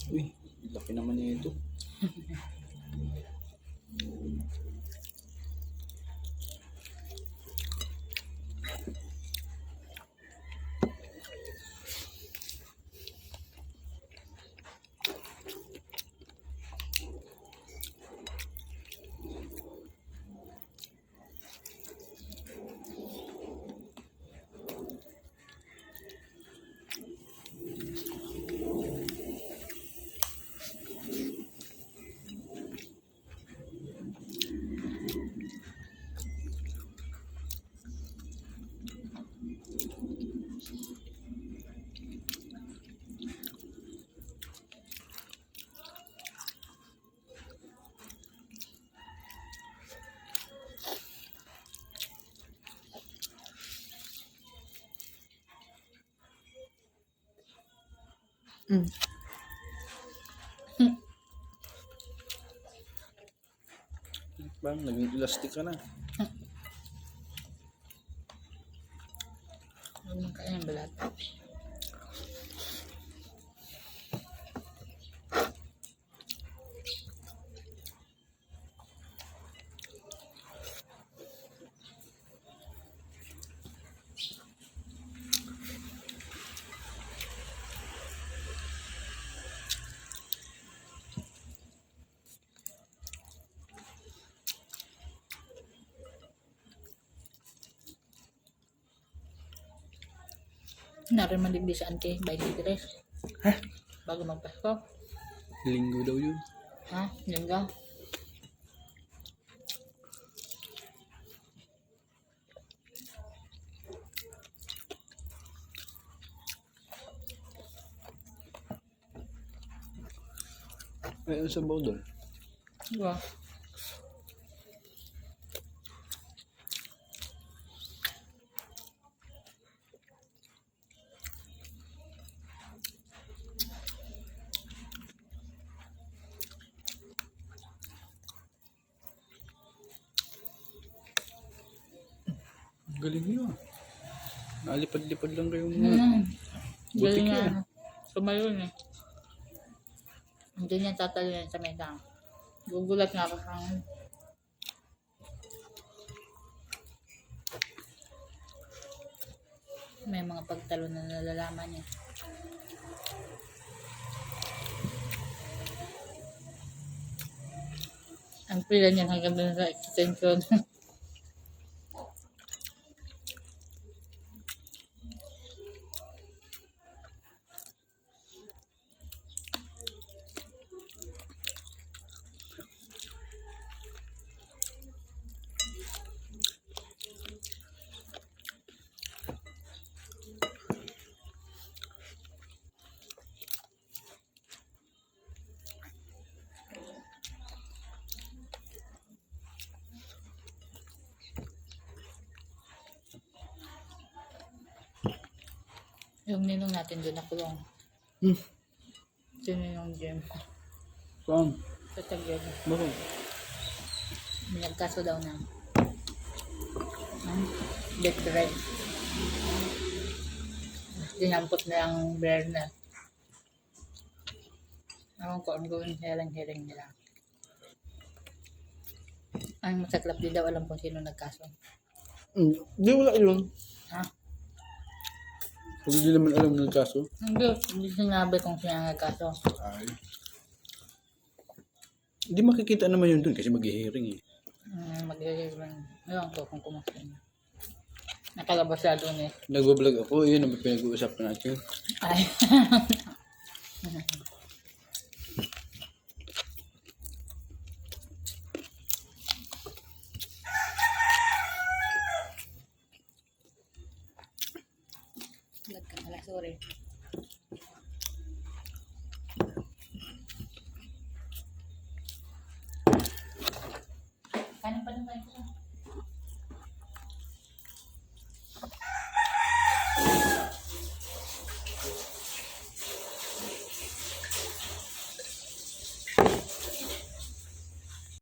Uy, laki naman niya ito. Bang, naging elastic ka na. Huwag mong kain ang balat. Narin maligdi sa auntie, 23. Ha? Bago magpasko. Linggo daw yun. Ha? Linggo. Ay, ano sa baw doon? Diba? Galing nyo ah. Nalipad-lipad lang kayo mga. Galing Butik nga. yan. Tumayon eh. Hindi niya tatalian sa medang. Gugulat nga ako kang may mga pagtalo na nalalaman niya. Ang pila niyan hanggang doon sa extension. Yung ninong natin doon nakulong. Sino yung gym? Saan? Sa Taguig. Bakit? Nagkaso daw ng death threat. Dinampot na yung Berna. Ewan ko ang gawin hearing nila. Ang masaklap di daw alam kung sino nagkaso. Hindi, wala yun. Ha? Kung hindi naman alam ng kaso. Hindi sinabi kung sino ang nagkaso. Ay. Hindi makikita naman yun dun kasi mag-hearing eh. Mag-hearing. Ewan ko kung kumusta niya. Nakalabas siya doon eh. Nag-vlog ako, yun ang pinag-uusapan natin. Ay. Vlog ka pala, sorry. Kanin pa naman ito.